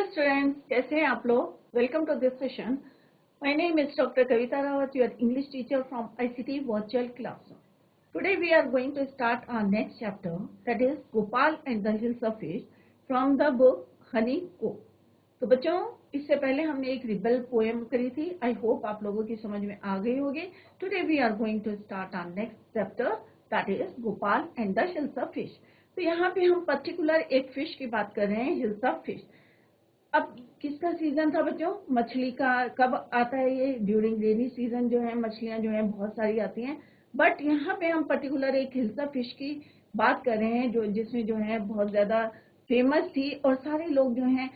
Students, कैसे हैं आप लोग। Welcome to this session. My name is doctor Kavita Rawat, your English teacher from ICT virtual classroom. Today we are going to start our next chapter, that is Gopal and the Hills of Fish from the book Honey Comb. तो बच्चों, इससे पहले हमने एक rebel poem करी थी. I hope आप लोगों की समझ में आ गई होगी. Today we are going to start our next chapter, that is Gopal and the hills of fish. तो यहाँ पे हम पर्टिकुलर एक फिश की बात कर रहे हैं, हिल्स ऑफ फिश. अब किसका सीजन था बच्चों? मछली का. कब आता है ये? ड्यूरिंग रेनी सीजन जो है मछलियां जो है बहुत सारी आती हैं. बट यहाँ पे हम पर्टिकुलर एक हिल्स ऑफ फिश की बात कर रहे हैं जो जिसमें जो है बहुत ज्यादा फेमस थी और सारे लोग जो हैं,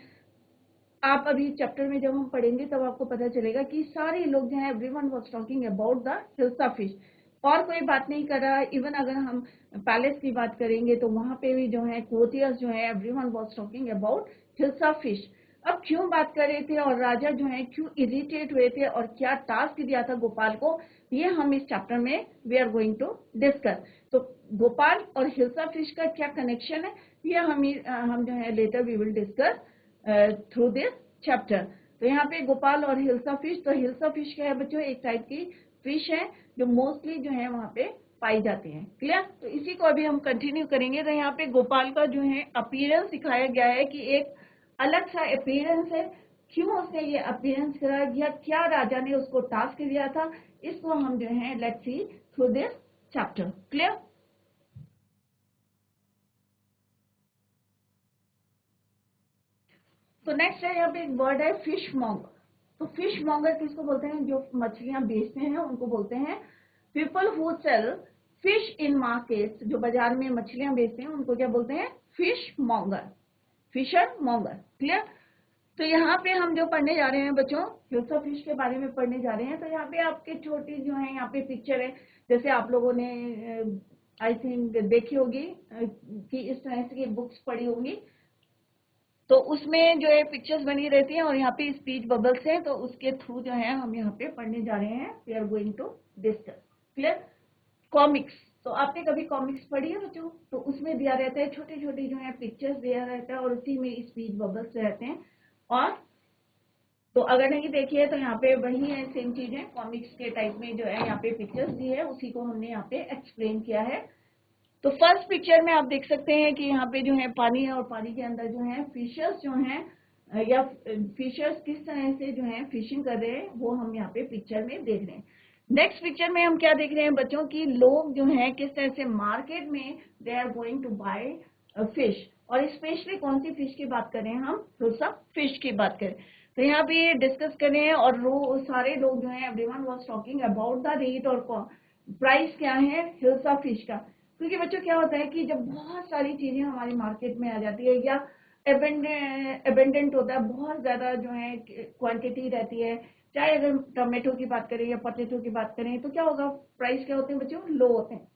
आप अभी चैप्टर में जब हम पढ़ेंगे तब आपको पता चलेगा कि सारे लोग जो है everyone was talking about the hills of fish. और कोई बात नहीं कर रहा. इवन अगर हम पैलेस की बात करेंगे तो वहां पे भी जो है कोर्टियर्स जो है everyone was talking about hills of fish. अब क्यों बात कर रहे थे और राजा जो है क्यों इरिटेट हुए थे और क्या टास्क दिया था गोपाल को, ये हम इस चैप्टर में we are going to discuss. तो गोपाल और हिल्स ऑफ फिश का क्या कनेक्शन है, ये हम जो है letter we will discuss through this chapter. तो यहाँ पे गोपाल और हिल्स ऑफ फिश. तो हिल्स ऑफ फिश क्या है बच्चों? एक टाइप की फिश है जो मोस्टली जो है वहां पे पाई जाती है. क्लियर? तो इसी को अभी हम कंटिन्यू करेंगे. तो यहाँ पे गोपाल का जो है अपीयरेंस दिखाया गया है कि एक अलग सा अपीयरेंस है. क्यों उसने ये अपीयरेंस करा या क्या राजा ने उसको टास्क दिया था, इसको हम जो है let's see through this chapter. Clear? तो नेक्स्ट है यहाँ पे एक वर्ड है फिश मॉन्गर. तो फिश मॉन्गर किसको बोलते हैं? जो मछलियां बेचते हैं उनको बोलते हैं. People who sell fish in market, जो बाजार में मछलियां बेचते हैं उनको क्या बोलते हैं? Fishmonger, fisher monger. Clear? तो यहाँ पे हम जो पढ़ने जा रहे हैं बच्चों, हिल्स ऑफ फिश के बारे में पढ़ने जा रहे हैं. तो यहाँ पे आपके छोटी जो है यहाँ पे पिक्चर है, जैसे आप लोगों ने आई थिंक देखी होगी कि इस तरह से बुक्स पढ़ी होंगी. तो उसमें जो है पिक्चर्स बनी रहती हैं और यहाँ पे स्पीच बबल्स हैं. तो उसके थ्रू जो है हम यहाँ पे पढ़ने जा रहे हैं. We are going to discuss. Clear? Comics. तो आपने कभी कॉमिक्स पढ़ी है बच्चों? तो उसमें दिया रहता है छोटे छोटे जो है पिक्चर्स दिया रहता है और उसी में स्पीच बबल्स रहते हैं. और तो अगर नहीं देखिए तो यहाँ पे वही है, सेम चीज है. कॉमिक्स के टाइप में जो है यहाँ पे पिक्चर्स दी है, उसी को हमने यहाँ पे एक्सप्लेन किया है. तो फर्स्ट पिक्चर में आप देख सकते हैं कि यहाँ पे जो है पानी है और पानी के अंदर जो है फिशर्स जो हैं या फिशर्स किस तरह से जो है फिशिंग कर रहे हैं वो हम यहाँ पे पिक्चर में देख रहे हैं. नेक्स्ट पिक्चर में हम क्या देख रहे हैं बच्चों की लोग जो हैं किस तरह से मार्केट में they are going to buy fish. और स्पेशली कौन सी फिश की बात करें हम? तो सब फिश की बात करें. तो यहाँ पे डिस्कस कर रहे हैं और सारे लोग जो है everyone was talking about the rate और प्राइस क्या है हिल्स ऑफ फिश का. क्योंकि बच्चों क्या होता है कि जब बहुत सारी चीजें हमारी मार्केट में आ जाती है या एबेंडेंट होता है, बहुत ज्यादा जो है क्वांटिटी रहती है, चाहे अगर टमाटो की बात करें या पोटैटो की बात करें, तो क्या होगा? प्राइस क्या होते हैं बच्चों? लो होते हैं.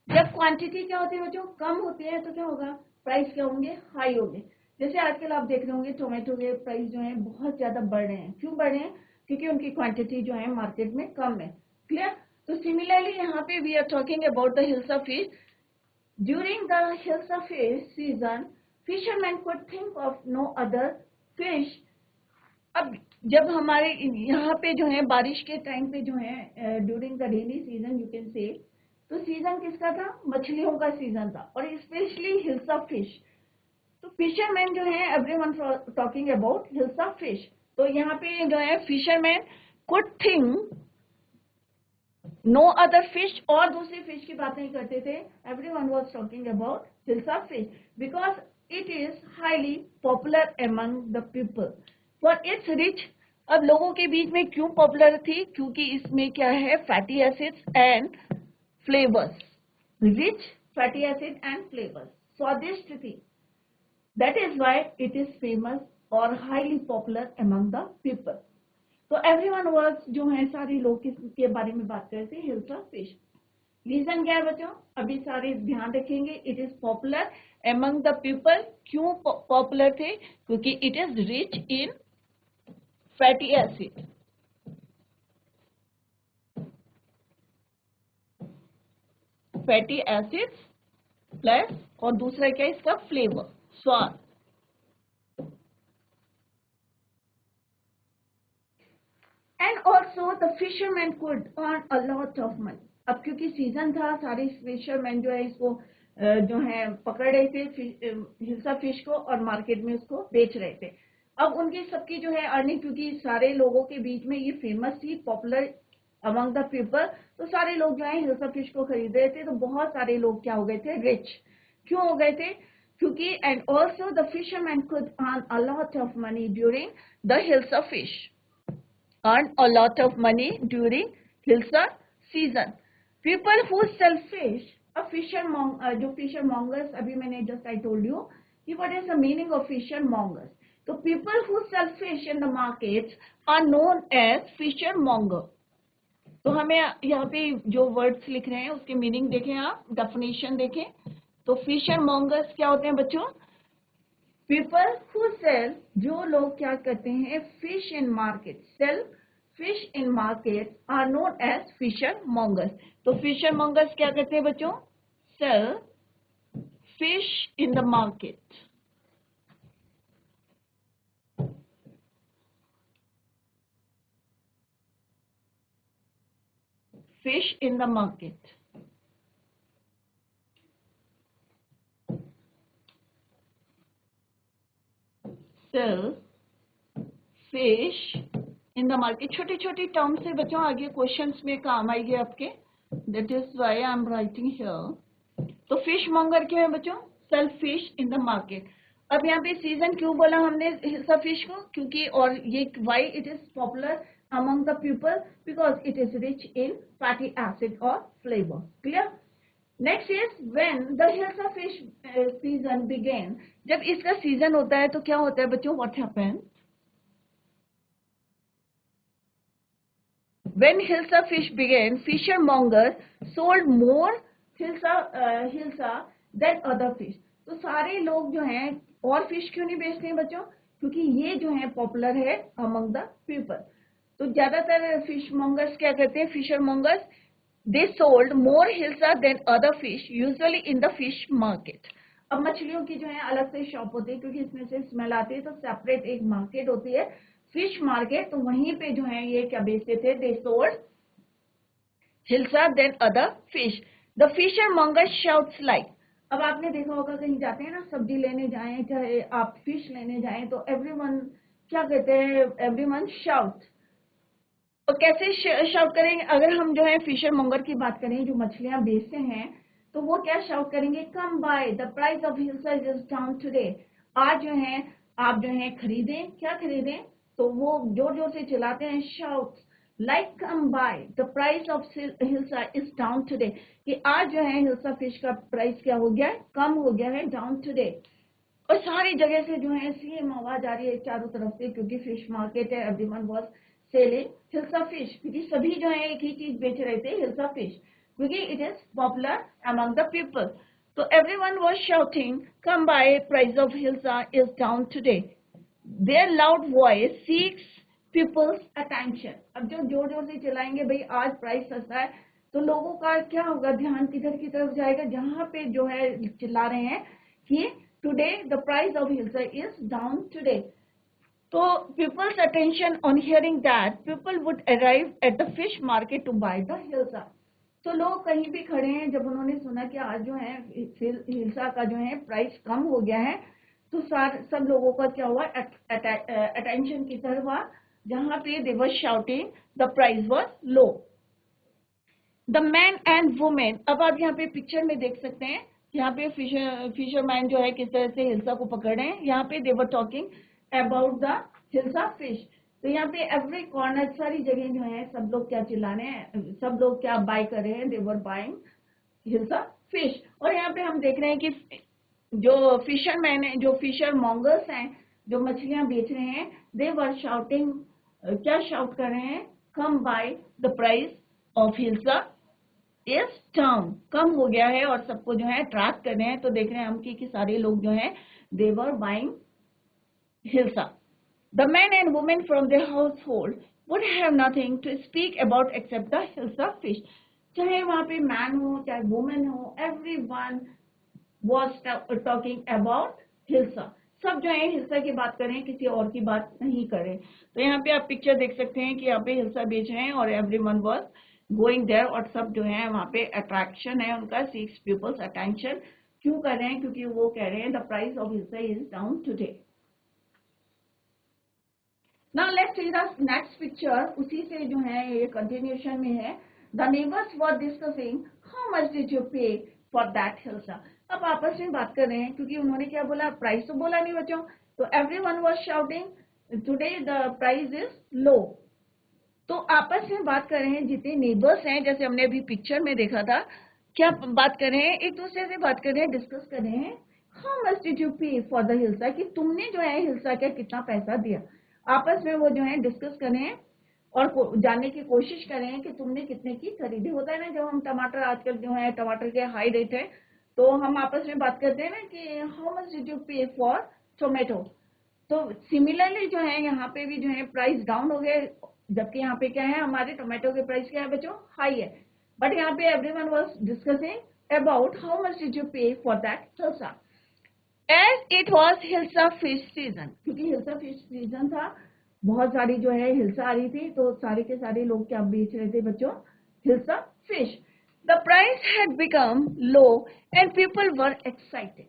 जब क्वांटिटी क्या होती है बच्चों? कम होती है, तो क्या होगा? प्राइस क्या होंगे? हाई होंगे. जैसे आजकल आप देख रहे होंगे टोमेटो के प्राइस जो है बहुत ज्यादा बढ़ रहे हैं. क्यों बढ़ रहे हैं? क्योंकि उनकी क्वांटिटी जो है मार्केट में कम है. क्लियर? तो सिमिलरली यहाँ पे we are talking about the hills of fish. During the hills of fish season fisherman could think of no other fish. अब जब हमारे यहाँ पे जो है बारिश के टाइम पे जो है during the rainy season you can say, तो सीजन किसका था? मछलियों का सीजन था और स्पेशली हिल्स ऑफ फिश. तो फिशरमैन जो है everyone talking about hills of fish. तो यहाँ पे जो है fisherman could think no other fish, और दूसरी फिश की बात नहीं करते थे. Everyone was talking about hills of fish because it is highly popular among the people for its rich. अब लोगों के बीच में क्यों पॉपुलर थी? क्योंकि इसमें क्या है? Fatty acids and flavours. Rich fatty acid and flavours, स्वादिष्ट थी. That is why it is famous और highly popular among the people. तो एवरीवन वाज जो है सारे लोग किसके बारे में बात कर रहे थे? Hills of fish. रीजन क्या है बच्चों? अभी सारे ध्यान रखेंगे. It is popular among the people. क्यों पॉपुलर थे? क्योंकि it is rich in fatty acid, fatty acids plus और दूसरा क्या है इसका? फ्लेवर, स्वाद. And also the fisherman could earn a lot of money. अब क्योंकि सीजन था, सारे फिशरमैन जो है इसको जो है पकड़ रहे थे हिल्सा फिश को और मार्केट में उसको बेच रहे थे। अब उनकी सबकी जो है अर्निंग, क्योंकि सारे लोगों के बीच में ये फेमस थी, पॉपुलर अमंग द पीपल, तो सारे लोग जो है हिल्सा फिश को खरीद रहे थे। तो बहुत सारे लोग क्या हो गए थे, रिच। क्यों हो गए थे? क्योंकि and also the fisherman could earn a lot of money during the hilsa fish, earn a lot of money during Hilsa season. People who sell fish, जो fishermongers, अभी मैंने just I told you, what is the meaning of fishermongers? तो people who sell fish in the markets are known as fishermonger. तो हमें यहाँ पे जो words लिख रहे हैं उसके मीनिंग देखें, आप डेफिनेशन देखें। तो फिशरमongers क्या होते हैं बच्चों? पीपल हु सेल, जो लोग क्या करते हैं, fish in market, sell fish in market are known as fishmongers. तो फिशरमongers क्या करते हैं बच्चों? Sell fish in the market. Fish in the market. Sell fish in the market. छोटी छोटी टर्म से बच्चों आगे क्वेश्चंस में काम आएगी आपके, that is why I am writing here. तो फिश मॉन्गर क्या है बच्चों? Sell fish in the market. अब यहाँ पे सीजन क्यों बोला हमने हिल्सा फिश को? क्योंकि, और ये why it is popular among the people, because it is rich in fatty acid और flavour. Clear? Next is when the hilsa fish season begin. जब इसका सीजन होता है तो क्या होता है बच्चों? What happens? When Hilsa fish began, fishermongers sold more Hilsa than other fish. तो सारे लोग जो हैं और फिश क्यों नहीं बेचते हैं बच्चों? क्योंकि ये जो है पॉपुलर है अमंग द पीपल। तो ज्यादातर फिश मॉन्गर्स क्या करते हैं, fishmongers, they sold more hilsa than other fish usually in the fish market. अब मछलियों की जो है अलग से शॉप होती है, क्योंकि इसमें से स्मेल आती है, तो सेपरेट एक मार्केट होती है, फिश मार्केट। तो वहीं पे जो है ये क्या बेचते थे, they sold hilsa than other fish. The fishmongers shouts like. अब आपने देखा होगा कहीं जाते हैं ना, सब्जी लेने जाएं चाहे आप फिश लेने जाएं, तो एवरीवन क्या कहते हैं, एवरीवन शाउट। तो कैसे शाउट करेंगे? अगर हम जो है फिशरमongers की बात करें जो मछलियां बेचते हैं, तो वो क्या शाउट करेंगे, कम buy, the price of hilsa is down today. आज जो है आप जो है खरीदें, क्या खरीदें? तो वो जोर जोर से चिल्लाते हैं, shout like come buy, the price of hilsa is down today, कि आज जो है हिल्सा फिश का प्राइस क्या हो गया है, कम हो गया है, डाउन टुडे। और सारी जगह से जो है सेम आवाज आ रही है चारों तरफ से, क्योंकि फिश मार्केट है, everyone was selling hilsa fish, क्योंकि सभी जो है एक ही चीज बेच रहे थे, हिल्सा फिश, क्योंकि it is popular among the people. तो everyone was shouting, come buy, price of hilsa is down today. Their loud voice seeks people's attention. अब जो जोर जोर से चिल्लाएंगे भाई आज प्राइस सस्ता है, तो लोगों का क्या होगा, ध्यान किधर की तरफ जाएगा, जहां पे जो है चिल्ला रहे हैं कि today the price of hilsa is down today. तो people's attention on hearing that, people would arrive at the fish market to buy the hilsa. तो लोग कहीं भी खड़े हैं, जब उन्होंने सुना कि आज जो है हिल्सा का जो है प्राइस कम हो गया है, तो सब लोगों का क्या हुआ, अटेंशन की तरफ हुआ, जहां पे they were shouting the price was low. The man and women. अब आप यहाँ पे पिक्चर में देख सकते हैं, यहाँ पे फिशरमैन जो है किस तरह से हिल्सा को पकड़ रहे हैं। यहाँ पे they were talking about the hilsa fish. तो यहाँ पे एवरी कॉर्नर, सारी जगह जो है सब लोग क्या चिल्ला रहे हैं, सब लोग क्या बाय कर रहे हैं, दे वर बाइंग हिल्सा फिश। और यहाँ पे हम देख रहे हैं कि जो फिशरमैन है, जो फिशरमongers हैं, जो मछलियां बेच रहे हैं, दे वर शाउटिंग, क्या शाउट कर रहे हैं, come buy, the price of hilsa is down, कम हो गया है, और सबको जो है ट्रैक कर रहे हैं। तो देख रहे हैं हम कि सारे लोग जो है they were buying hilsa. The man and women from the household would have nothing to speak about except the hilsa fish. चाहे वहां पे मैन हो चाहे वुमेन हो, everyone was talking about Hilsa. सब जो है हिल्सा की बात करें, किसी और की बात नहीं करें। तो यहाँ पे आप पिक्चर देख सकते हैं कि यहाँ पे हिल्सा बेच रहे हैं और एवरीवन वाज गोइंग देयर, और सब जो है वहाँ पे अट्रैक्शन है उनका, सीक्स पीपल्स अटेंशन। क्यों कर रहे हैं? क्योंकि वो कह रहे हैं the price of hilsa is down today. Now let's see the next picture, उसी से जो है ये कंटिन्यूशन में है। The neighbours were discussing how much did you pay for that hilsa. अब आपस में बात कर रहे हैं, क्योंकि उन्होंने क्या बोला, प्राइस तो बोला नहीं बच्चों। तो everyone was shouting today the price is low. तो आपस में बात कर रहे हैं, जितने नेबर्स हैं, जैसे हमने अभी पिक्चर में देखा था, क्या बात कर रहे हैं, एक दूसरे से बात कर रहे हैं, डिस्कस कर रहे हैं how much did you pay for the hilsa, कि तुमने जो है हिल्सा का कितना पैसा दिया। आपस में वो जो है डिस्कस कर रहे हैं और जानने की कोशिश कर रहे हैं कि तुमने कितने की खरीदी। होता है ना, जब हम टमाटर, आजकल जो है टमाटर के हाई रेट है, तो हम आपस में बात करते हैं ना कि how much did you pay for tomato. तो सिमिलरली जो है यहाँ पे भी जो है प्राइस डाउन हो गए, जबकि यहाँ पे क्या है, हमारे टोमेटो के प्राइस क्या है बच्चों, हाई है। बट यहाँ पे everyone was discussing about how much did you pay for that hilsa. As it was hilsa fish season, क्योंकि हिल्सा फिश सीजन था, बहुत सारी जो है हिल्सा आ रही थी, तो सारे के सारे लोग क्या बेच रहे थे बच्चों, hilsa fish. The price had become low and people were excited.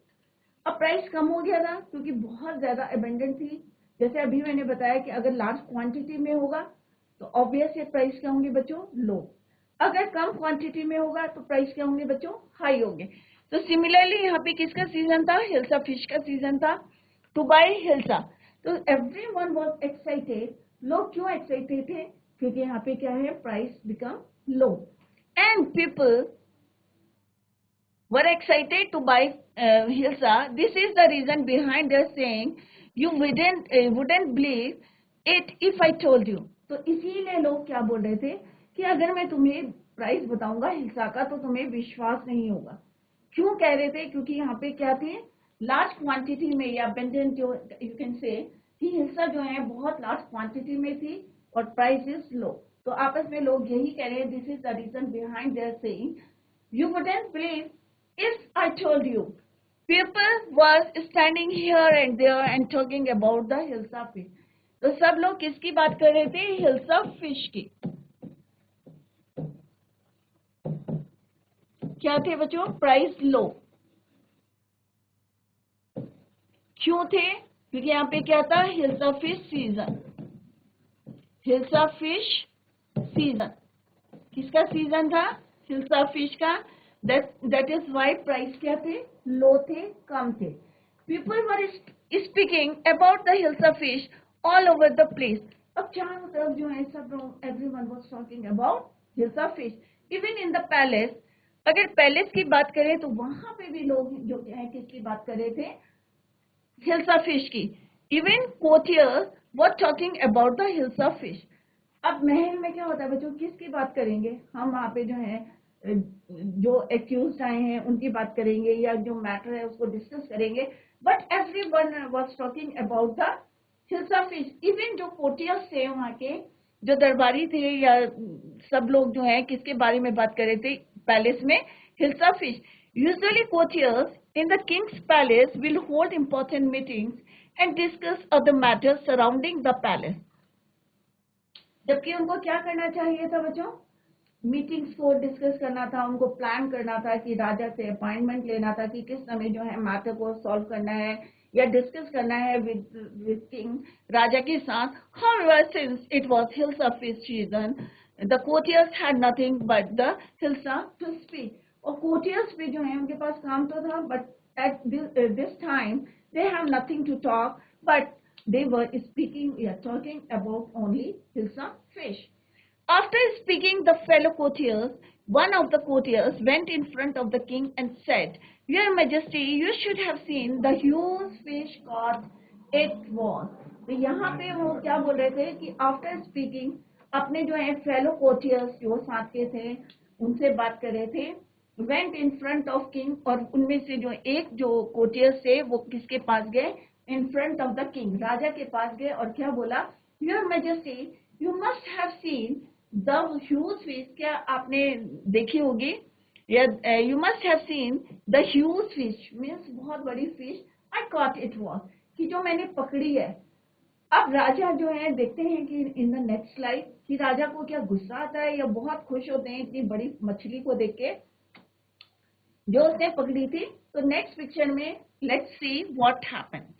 अब प्राइस कम हो गया था क्योंकि बहुत ज्यादा अबेंडेंट थी। जैसे अभी मैंने बताया कि अगर लार्ज क्वांटिटी में होगा तो ऑब्वियस प्राइस क्या होंगे बच्चों, लो। अगर कम क्वांटिटी में होगा तो प्राइस क्या होंगे बच्चों, हाई होंगे। तो सिमिलरली यहाँ पे किसका सीजन था, हिल्सा फिश का सीजन था, टू बाय हिल्सा। तो एवरीवन वाज एक्साइटेड। लोग क्यों एक्साइटेड थे, क्योंकि यहाँ पे क्या है, price become low and people were excited to buy Hilsa. This is the reason behind their saying, you wouldn't believe it if I told you. तो इसीलिए लोग क्या बोल रहे थे कि अगर मैं तुम्हें प्राइस बताऊंगा हिल्सा का तो तुम्हें विश्वास नहीं होगा। क्यों कह रहे थे, क्योंकि यहाँ पे क्या थे, लार्ज क्वांटिटी में, या अबंडेंट जो यू कैन से, कि हिल्सा जो है बहुत लार्ज क्वांटिटी में थी और प्राइस इज लो। तो आपस में लोग यही कह रहे हैं, this is the reason behind their saying, you wouldn't believe if I told you. People was standing here and there and talking about the Hilsa fish. तो सब लोग किसकी बात कर रहे थे, हिल्सा फिश की। क्या थे बच्चों, प्राइस लो। क्यों थे, क्योंकि यहाँ पे क्या था, hilsa fish season. Hilsa fish season किसका सीजन था, हिल्सा फिश का। दैट इज वाई प्राइस क्या थे, लो थे, कम थे। People were speaking about the hilsa fish all over the place. अब चारों तरफ जो है सब लोग, everyone was talking about hilsa fish. Even in the palace, अगर पैलेस की बात करें तो वहां पे भी लोग जो है किसकी बात कर रहे थे, हिल्सा फिश की। Even courtiers were talking about the hilsa fish. अब महल में क्या होता है बच्चों, किसकी बात करेंगे हम, वहां पे जो है जो एक्यूज आए हैं उनकी बात करेंगे, या जो मैटर है उसको डिस्कस करेंगे। But everyone was talking about the hilsa fish. Even जो कोटियर्स थे वहां के, जो दरबारी थे, या सब लोग जो है किसके बारे में बात कर रहे थे पैलेस में, hilsa fish. Usually courtiers in the king's palace will hold important meetings and discuss other matters surrounding the palace. जबकि उनको क्या करना चाहिए था बच्चों, मीटिंग्स को डिस्कस करना था, उनको प्लान करना था कि राजा से अपॉइंटमेंट लेना था कि किस समय जो है मैटर को सॉल्व करना है या डिस्कस करना है विद किंग, राजा के साथ। However, since it was Hilsa feast season, the courtiers had nothing but the Hilsa to speak. और कोटियर्स भी जो है उनके पास काम तो था, but at this time they have nothing to talk, but they were speaking, talking about only Hilsa fish. After speaking the fellow courtiers, one of the courtiers went in front of the king and said, Your Majesty, you should have seen the huge fish caught it was. तो यहाँ पे वो क्या बोल रहे थे कि after speaking, अपने जो है फेलो कोटियर्स जो साथ के थे उनसे बात कर रहे थे, went in front of king, और उनमें से जो एक जो कोटियर्स थे वो किसके पास गए, in front of the king, राजा के पास गए और क्या बोला, your majesty you must have seen the huge fish. क्या आपने देखी होगी, you must have seen the huge fish means बहुत बड़ी fish, I caught it was, कि जो मैंने पकड़ी है। अब राजा जो है देखते हैं कि इन द नेक्स्ट स्लाइड कि राजा को क्या गुस्सा आता है या बहुत खुश होते हैं इतनी बड़ी मछली को देख के जो उसने पकड़ी थी। तो नेक्स्ट पिक्चर में लेट्स सी व्हाट हैपेंड।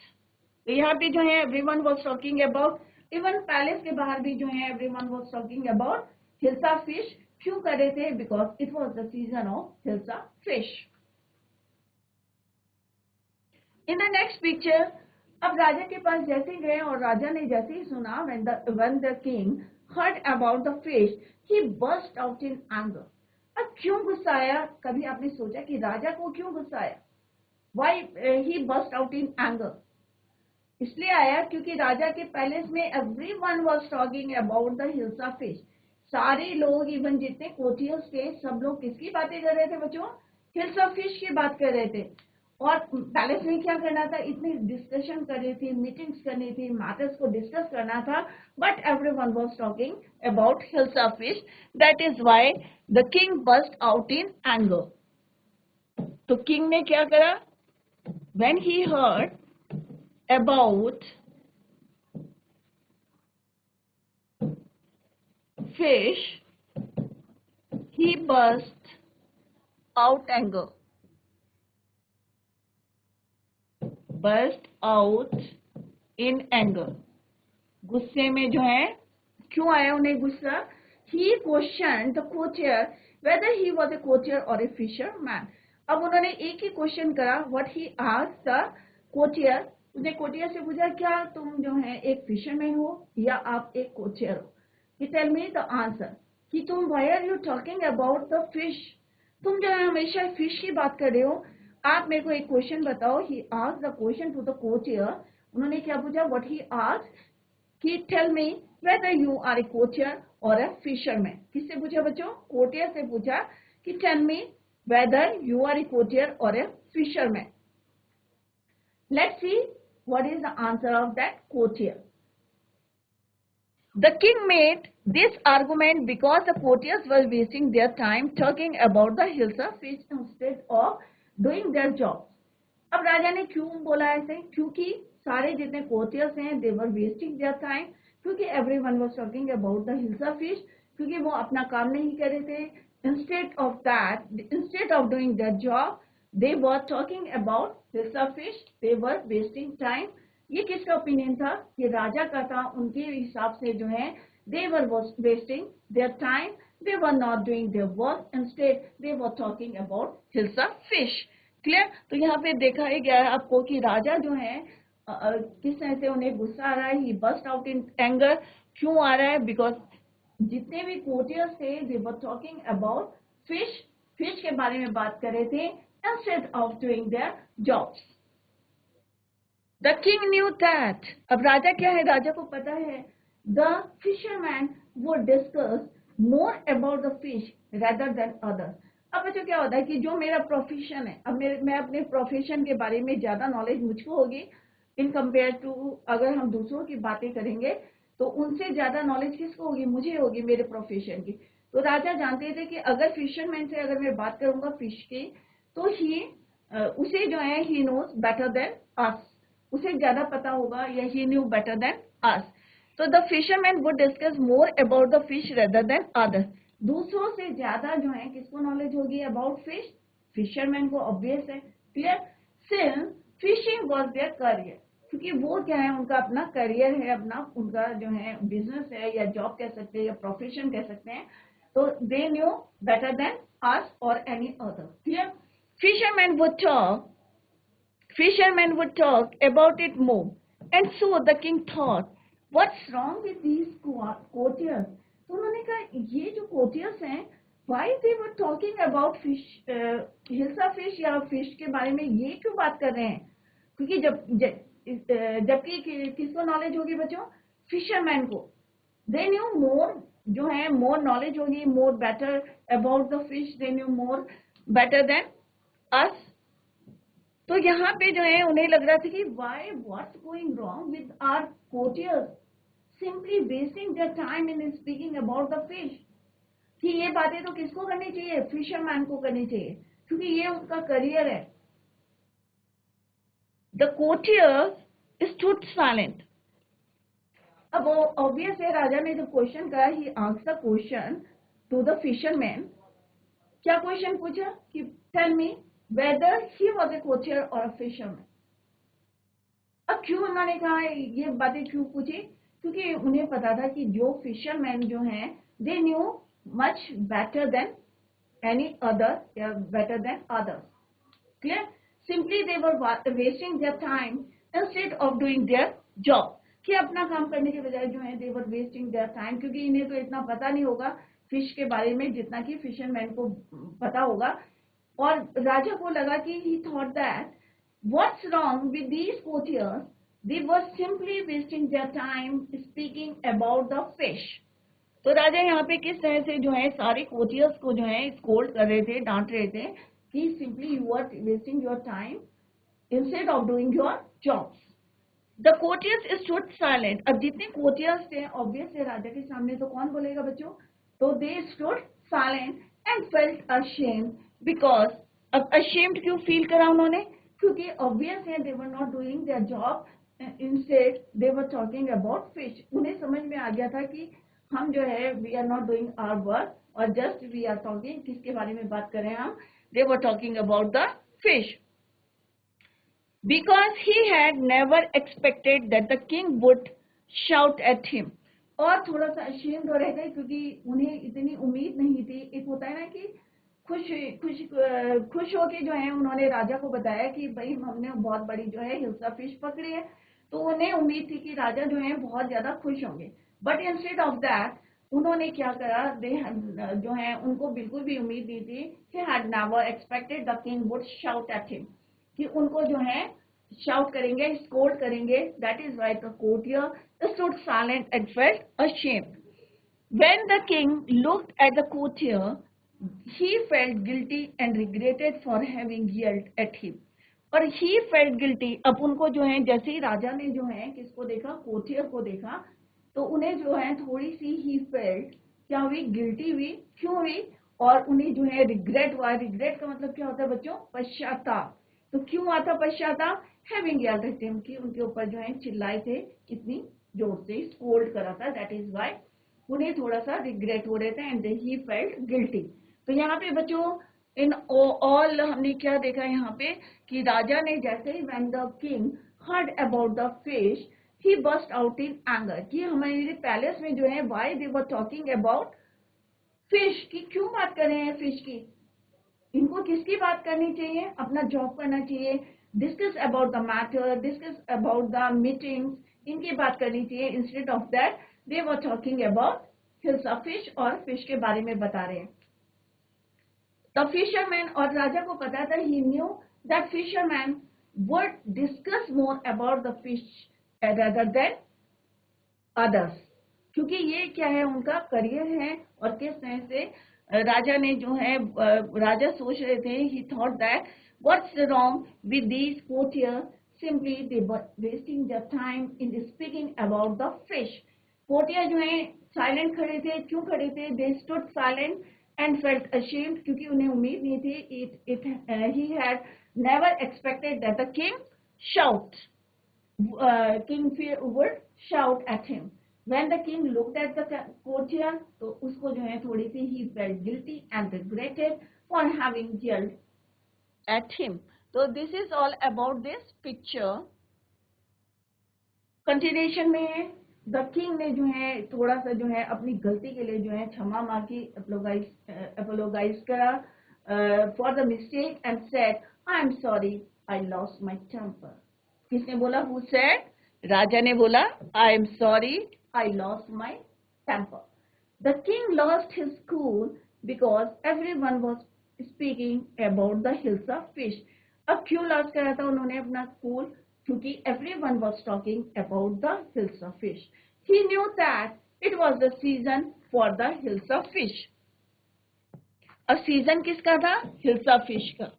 तो यहाँ पे जो है everyone was talking about, even palace के बाहर भी जो है everyone was talking about hilsa fish. क्यों कर रहे थे? Because it was the season of hilsa fish. In the next picture, अब राजा के पास जैसे गए और राजा ने जैसे ही सुना when the king heard about the fish, he burst out in anger. अब क्यों गुस्सा आया? कभी आपने सोचा कि राजा को क्यों गुस्सा आया? Why he burst out in anger? इसलिए आया क्योंकि राजा के पैलेस में everyone was talking about the hilsa fish. सारे लोग, इवन जितने कोर्टियर्स थे, सब लोग किसकी बातें कर रहे थे बच्चों? हिल्सा फिश की बात कर रहे थे। और पैलेस में क्या करना था? इतनी डिस्कशन करनी थी, मीटिंग्स करनी थी, मैटर्स को डिस्कस करना था, but everyone was talking about hilsa fish. That is why the king burst out in anger. तो किंग ने क्या करा? When he heard about fish, he burst out anger. Burst out in anger. गुस्से में जो है, क्यों आया उन्हें गुस्सा? He questioned the courtier whether he was a courtier or a fisherman. अब उन्होंने एक ही क्वेश्चन करा, what he asked the courtier. उसने कोटियर से पूछा, क्या तुम जो है एक फिशरमैन हो या आप एक कोटियर हो? He tell me the answer कि तुम why are you talking about the fish? तुम जो है हमेशा फिश की बात कर रहे हो। आप मेरे को एक क्वेश्चन बताओ। He asked the question to the courtier. उन्होंने क्या पूछा? What he asked कि tell me whether you are a courtier or a fisherman. किससे पूछा बच्चों? कोटियर से पूछा कि tell me whether you are a courtier or a fisherman. Let's see what is the answer of that courtier. The king made this argument because the courtiers were wasting their time talking about the hilsa fish instead of doing their jobs. अब राजा ने क्यों बोला ऐसे? क्योंकि सारे जितने courtiers हैं they were wasting their time, क्योंकि everyone was talking about the hilsa fish, क्योंकि वो अपना काम नहीं कर रहे थे। Instead of that, instead of doing their job, they were talking about hilsa fish. They were wasting time. ये किसका ओपिनियन था? ये राजा का था। उनके हिसाब से जो है they were wasting their time, they were not doing their work, instead they were talking about hilsa fish. Clear? तो यहाँ पे देखा ही गया है आपको कि राजा जो है किस तरह से उन्हें गुस्सा आ रहा है। he burst out in anger. क्यों आ रहा है? बिकॉज जितने भी कोर्टियर्स थे they were talking about fish, fish के बारे में बात कर रहे थे instead of doing their jobs. The king knew that. अब राजा क्या है? राजा को पता है the fisherman would discuss more about the fish rather than others. अब बच्चों क्या होता है कि जो मेरा प्रोफेशन है, अब मैं अपने प्रोफेशन के बारे में ज्यादा नॉलेज मुझको होगी इन कंपेयर टू अगर हम दूसरों की बातें करेंगे तो उनसे ज्यादा नॉलेज किसको होगी? मुझे होगी मेरे प्रोफेशन की। तो राजा जानते थे कि अगर फिशरमैन से अगर मैं बात करूंगा फिश की तो ही उसे जो है he knows better than us, उसे ज्यादा पता होगा या he knew better than us. तो the fisherman would discuss more about the fish rather than others. दूसरों से ज्यादा जो है किसको नॉलेज होगी about fish? फिशरमैन को, ऑब्वियस है। Clear? Since fishing was their career, क्योंकि वो क्या है उनका अपना करियर है, अपना उनका जो है बिजनेस है या जॉब कह सकते हैं या प्रोफेशन कह सकते हैं। तो they knew better than us or any other. Clear? Fishermen would talk about it more, and so the king thought, what's wrong with these courtiers? तो उन्होंने कहा ये जो courtiers हैं, why they were talking about fish, hilsa fish या fish के बारे में ये क्यों बात कर रहे हैं? क्योंकि जबकि किसको नॉलेज होगी बच्चों? फिशरमैन को। they knew more, जो है more नॉलेज होगी, more better about the fish, they knew more better than us. तो यहाँ पे जो है उन्हें लग रहा था कि why, what's going wrong with our courtiers simply wasting their time in speaking about the fish. कि ये बातें तो किसको करनी चाहिए? फिशरमैन को करनी चाहिए, क्योंकि ये उसका करियर है। The courtiers stood silent. अब वो ऑब्वियस है, राजा ने जब क्वेश्चन कहा, he asked the question to the fisherman. क्या क्वेश्चन पूछा कि tell me whether he was a courtier और अ फिशरमैन. अब क्यों उन्होंने कहा ये बातें क्यों पूछी? क्योंकि उन्हें पता था कि जो फिशरमैन जो हैं, they knew much better than any other या better than others. Clear? Simply they were wasting their time instead of doing their job. कि अपना काम करने के बजाय जो है they were wasting their time, क्योंकि इन्हें तो इतना पता नहीं होगा फिश के बारे में जितना कि फिशरमैन को पता होगा. और राजा को लगा कि he thought that what's wrong with these courtiers, they were simply wasting their time speaking about the fish. तो राजा यहाँ पे किस तरह से जो है सारे कोचियर्स को जो है स्कोल्ड कर रहे थे, डांट रहे थे कि simply you are wasting your time instead of doing your jobs. The courtiers stood silent. अब जितने कोटियर्स थे ऑब्वियस है राजा के सामने तो कौन बोलेगा बच्चों, तो they stood silent and felt ashamed. Because अब अशेम्ड क्यों फील करा उन्होंने? क्योंकि ऑब्वियस है they were not doing their job, instead they were talking about fish. उन्हें समझ में आ गया था कि हम जो है we are not doing our work और जस्ट वी आर टॉकिंग. किसके बारे में बात कर रहे हैं हम? They were talking about the fish. Because he had never expected that the king would shout at him. और थोड़ा सा ashamed हो रहे थे क्योंकि उन्हें इतनी उम्मीद नहीं थी. एक होता है ना कि खुश होके जो है उन्होंने राजा को बताया कि भाई हमने बहुत बड़ी जो है हिल्सा फिश पकड़ी है, तो उन्हें उम्मीद थी कि राजा जो है बहुत ज्यादा खुश होंगे. बट इंस्टेड ऑफ दैट उन्होंने क्या करा, दे जो है उनको बिल्कुल भी उम्मीद नहीं थी. he had never expected the king would shout at him, कि उनको जो है शाउट करेंगे, स्कोल्ड करेंगे. That is why the courtier stood silent and felt ashamed. When the king looked at the courtier, he felt guilty and regretted for having yelled at him. और he felt guilty. अब उनको जो है जैसे ही राजा ने जो है किसको देखा, कोर्टियर को देखा, तो उन्हें जो है थोड़ी सी ही फेल्ट क्या हुई, गिल्टी हुई. क्यों हुई? और उन्हें जो है रिग्रेट हुआ. रिग्रेट का मतलब क्या होता है बच्चों? पश्चाताप. तो क्यों आता पश्चाताप? हैविंग येल्ड एट हिम, कि उनके ऊपर जो है चिल्लाए थे कितनी जोर से, स्कोल्ड करा था. दैट इज व्हाई उन्हें थोड़ा सा रिग्रेट हो रहे थे एंड ही फेल्ट गिल्टी. तो यहाँ पे बच्चों इन ऑल हमने क्या देखा यहाँ पे कि राजा ने जैसे ही when the king heard about the fish, he burst out in anger. कि हमारे पैलेस में जो है why they were talking about fish, की क्यों बात कर रहे हैं फिश की. इनको किसकी बात करनी चाहिए? अपना जॉब करना चाहिए. Discuss about the matter, discuss about the meetings, इनकी बात करनी चाहिए. Instead of that they were talking about hilsa fish, और फिश के बारे में बता रहे हैं. द फिशरमैन, और राजा को पता था, he knew that fisherman would discuss more about the fish rather than others. क्योंकि ये क्या है, उनका करियर है. और किस तरह से राजा ने जो है राजा सोच रहे थे, he thought that what's wrong with these courtiers, simply they were wasting their time in speaking about the fish. कोटिया जो है साइलेंट खड़े थे. क्यों खड़े थे? they stood silent and felt ashamed, क्योंकि उन्हें उम्मीद नहीं थी. he had never expected that the king would shout at him. When the king looked at the courtier, तो उसको जो है थोड़ी सी he felt guilty and regretted for having yelled at him. So this is all about this picture. Continuation में है, the king ने जो है थोड़ा सा जो है अपनी गलती के लिए जो है क्षमा मांगी, apologize करा for the mistake and said, I am sorry, I lost my temper. किसने बोला? Who said? राजा ने बोला, I am sorry, I lost my temper. The king lost his cool because everyone was speaking about the hilsa fish. अब क्यों loss करा था उन्होंने अपना cool? क्योंकि everyone was talking about the hilsa fish. He knew that it was the season for the hilsa fish. अब season किसका था? हिल्सा फिश का.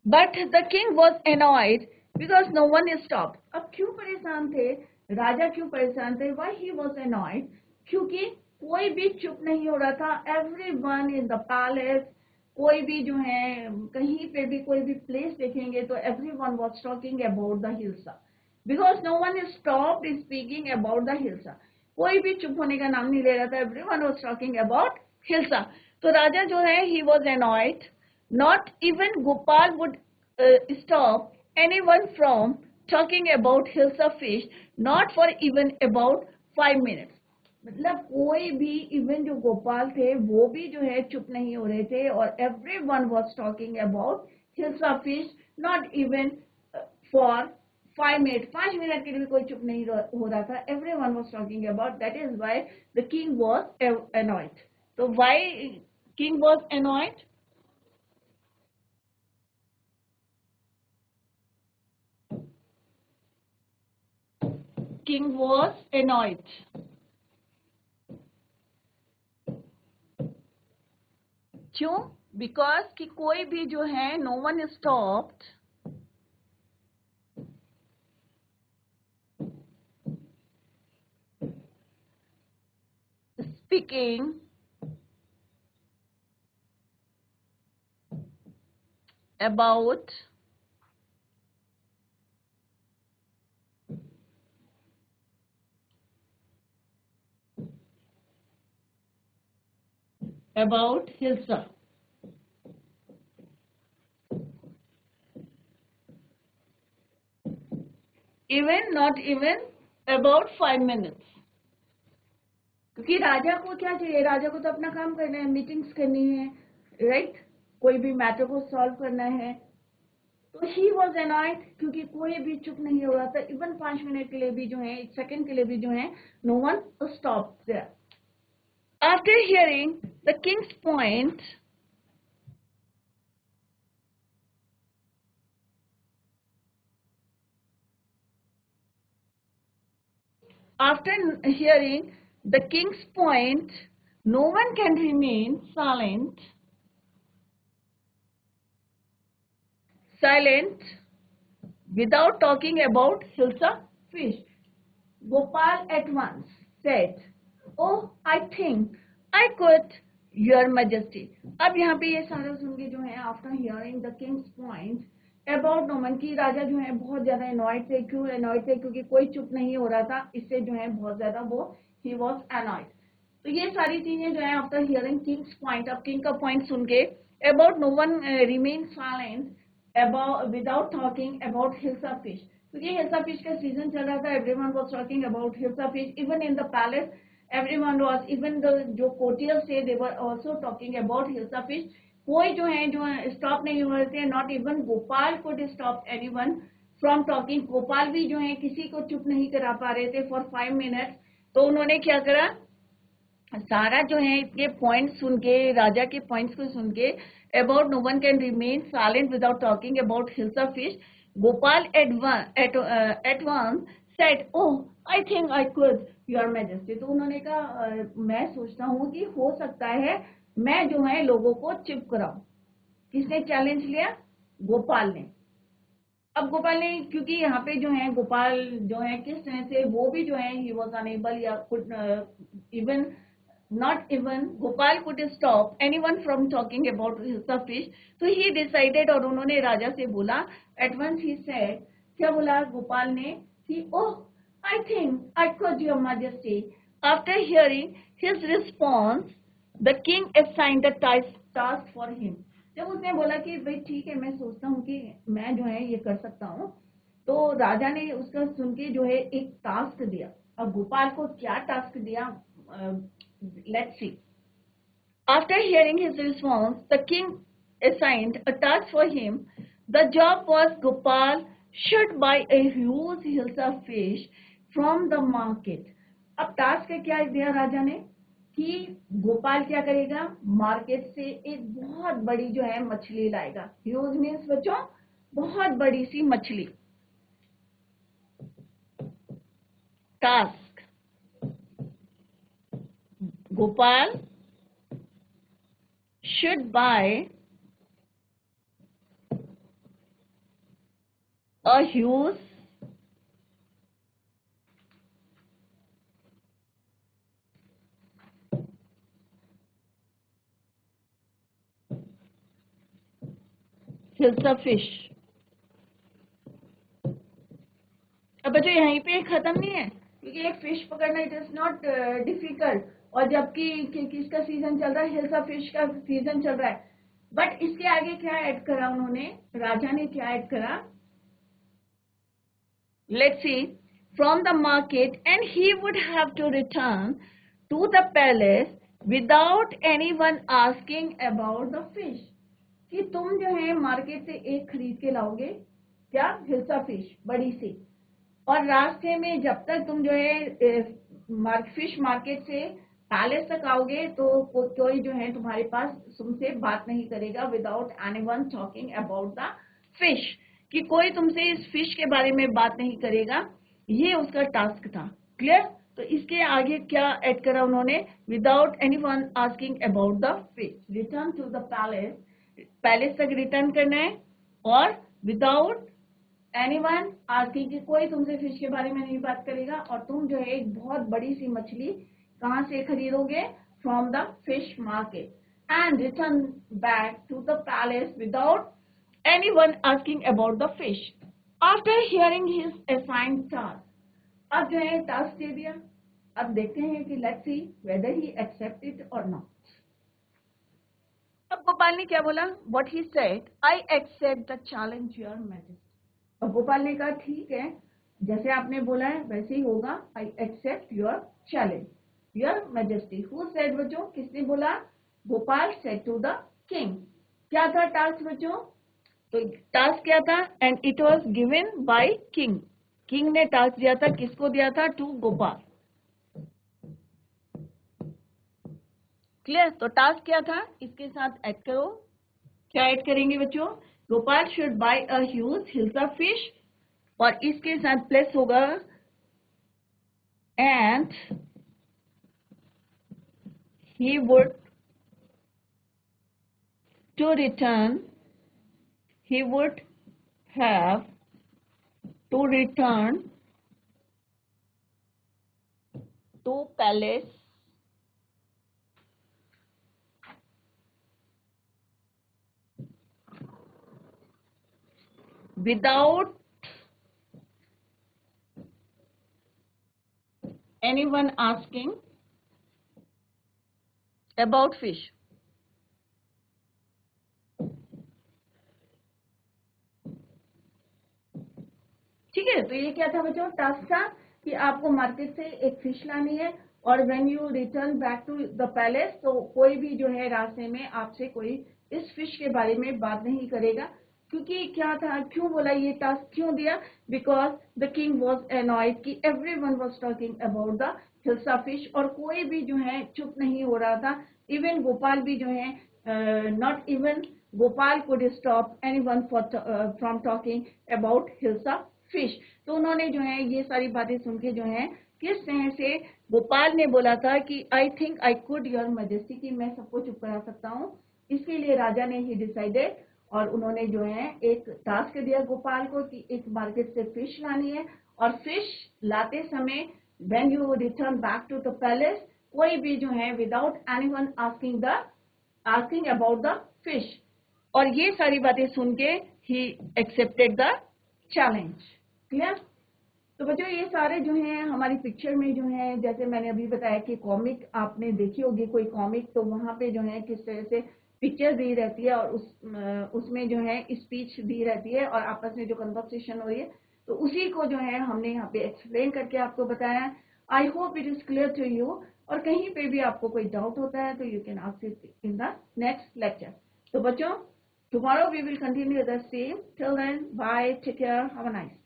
But the king was annoyed because no one stopped. अब क्यों परेशान थे राजा? क्यों परेशान थे? Why he was annoyed? क्योंकि कोई भी चुप नहीं हो रहा था, एवरीवन इन द पैलेस, कोई भी जो है कहीं पे भी कोई भी प्लेस देखेंगे तो everyone was talking about the hilsa, because no one stopped speaking about the hilsa. कोई भी चुप होने का नाम नहीं ले रहा था, everyone was talking about hilsa. तो राजा जो है he was annoyed, not even Gopal would stop anyone from talking about hilsa fish, not for even about 5 minutes। मतलब कोई भी, इवन जो गोपाल थे वो भी जो है चुप नहीं हो रहे थे, और everyone was talking about hilsa fish, not even for 5 minutes। 5 minute के लिए कोई चुप नहीं हो रहा था, everyone was talking about, that is why the king was annoyed। तो why king was annoyed? King was annoyed। क्यों? बिकॉज कि कोई भी जो है, no one stopped speaking about hilsa. Even not even about 5 minutes. क्योंकि राजा को क्या चाहिए, राजा को तो अपना काम करना है, मीटिंग्स करनी है, राइट, कोई भी मैटर को सॉल्व करना है। तो ही वॉज एनॉयड, क्योंकि कोई भी चुप नहीं हो रहा था, इवन 5 मिनट के लिए भी जो है, 1 सेकेंड के लिए भी जो है, no one stop there. After hearing the king's point, after hearing the king's point, no one can remain silent without talking about hilsa fish। Gopal at once said, "Oh, I think I could, Your Majesty." अब यहाँ पे ये सारा सुन के जो है, after hearing the king's point about no man, की राजा जो है बहुत ज्यादा एनॉयड थे। क्यों एनॉयड थे? क्योंकि कोई चुप नहीं हो रहा था, इससे जो है बहुत ज्यादा वो ही वॉज एनॉयड। तो ये सारी चीजें जो है आफ्टर हियरिंग किंग्स पॉइंट, अब किंग का पॉइंट सुन के, about no one remain silent about without talking about hilsa fish, क्योंकि हिल्सा फिश का सीजन चल रहा था, everyone was talking about hilsa fish, even in the palace everyone was, even the जो कोटियर्स थे they were also talking about hilsa fish. कोई जो है जो स्टॉप नहीं हो रहे थे, not even Gopal could stop anyone from talking. Gopal भी जो है किसी को चुप नहीं करा पा रहे थे फॉर 5 मिनट्स। तो उन्होंने क्या करा, सारा जो है इसके पॉइंट सुन के, राजा के पॉइंट्स को सुन के, about no one can remain silent without talking about hilsa fish, Gopal at once said, oh I think I could, your majesty. तो उन्होंने कहा, मैं सोचता हूँ कि हो सकता है मैं जो है लोगों को चुप कराऊं। किसने चैलेंज लिया? गोपाल ने। अब गोपाल ने, क्योंकि यहाँ पे जो है गोपाल जो है किस तरह से, वो भी जो है ही वॉज अनेबल या could even, not even Gopal could stop anyone from talking about hilsa fish। तो he decided, और उन्होंने राजा से बोला, at once he said, क्या बोला गोपाल ने कि, oh I think I could, your majesty। After hearing his response, the king assigned a task for him। जब उसने बोला कि भाई ठीक है, मैं सोचता हूँ कि मैं जो है ये कर सकता हूँ, तो राजा ने उसका सुन के जो है एक टास्क दिया। अब गोपाल को क्या टास्क दिया, let's see। After hearing his response, the king assigned a task for him। The job was Gopal should buy a huge hilsa fish from the market। अब टास्क क्या दिया राजा ने कि गोपाल क्या करेगा, मार्केट से एक बहुत बड़ी जो है मछली लाएगा। ह्यूज मीन्स बच्चों बहुत बड़ी सी मछली। Task, Gopal should buy a huge hilsa fish. अब बच्चों यहीं पे खत्म नहीं है, क्योंकि एक फिश पकड़ना इट इज नॉट डिफिकल्ट, और जबकि किसका सीजन चल रहा है, हिल्सा फिश का सीजन चल रहा है। बट इसके आगे क्या ऐड करा उन्होंने, राजा ने क्या ऐड करा, let's see, from the market, and he would have to return to the palace without anyone asking about the fish। कि तुम जो है मार्केट से एक खरीद के लाओगे, क्या, हिल्सा फिश बड़ी सी, और रास्ते में जब तक तुम जो है फिश मार्केट से पैलेस तक आओगे तो कोई जो है तुम्हारे पास तुमसे बात नहीं करेगा, without anyone talking about the fish, कि कोई तुमसे इस फिश के बारे में बात नहीं करेगा। ये उसका टास्क था। क्लियर? तो इसके आगे क्या ऐड करा उन्होंने, without anyone asking about the fish, return to the palace, palace तक रिटर्न करना है, और विदाउट एनीवन आस्किंग, कि कोई तुमसे फिश के बारे में नहीं बात करेगा, और तुम जो है एक बहुत बड़ी सी मछली कहां से खरीदोगे, from the fish market, and return back to the palace without anyone asking about the fish after hearing his assigned task। अब जो है टास्क दे दिया, अब देखते हैं कि let's see whether he accept it or not। अब गोपाल ने क्या बोला, what he said, I accept the challenge your majesty। अब गोपाल ने कहा ठीक है, जैसे आपने बोला है वैसे ही होगा, I accept your challenge your majesty। Who said बच्चों, किसने बोला, Gopal said to the king। क्या था टास्क बच्चों, तो टास्क क्या था, and it was given by king, king ने टास्क दिया था, किसको दिया था, टू गोपाल। क्लियर? तो टास्क क्या था, इसके साथ ऐड करो, क्या ऐड करेंगे बच्चों, Gopal should buy a huge hilsa fish, और इसके साथ प्लस होगा and he would to return, he would have to return to palace without anyone asking about fish। ठीक है, तो ये क्या था बच्चों, टास्क था कि आपको मार्केट से एक फिश लानी है, और when you return back to the palace, तो कोई भी जो है रास्ते में आपसे कोई इस फिश के बारे में बात नहीं करेगा। क्योंकि क्या था, क्यों बोला ये टास्क क्यों दिया, because the king was annoyed कि everyone was talking about the hilsa fish, और कोई भी जो है चुप नहीं हो रहा था, इवन गोपाल भी जो है not even Gopal could stop anyone from talking about hilsa fish. तो उन्होंने जो है ये सारी बातें सुन के जो है किस तरह से गोपाल ने बोला था कि आई think I could your majesty, कि मैं सबको चुप करा सकता हूँ। इसके लिए राजा ने ही डिसाइडेड, और उन्होंने जो है एक टास्क दिया गोपाल को कि एक मार्केट से फिश लानी है, और फिश लाते समय when you return back to the palace, कोई भी जो है without anyone asking about the fish. और ये सारी बातें सुन के he accepted the challenge. Clear? तो बच्चों ये सारे जो हैं हमारी पिक्चर में जो है, जैसे मैंने अभी बताया कि कॉमिक आपने देखी होगी कोई कॉमिक, तो वहां पे जो है किस तरह से पिक्चर दी रहती है, और उसमें जो है स्पीच दी रहती है, और आपस में जो कन्वर्सेशन हो रही है, तो उसी को जो है हमने यहाँ पे एक्सप्लेन करके आपको बताया। I hope it is clear to you, और कहीं पे भी आपको कोई डाउट होता है तो you can ask it in the next lecture. तो बच्चों, tomorrow we will continue the same. Till then, bye, take care, have a nice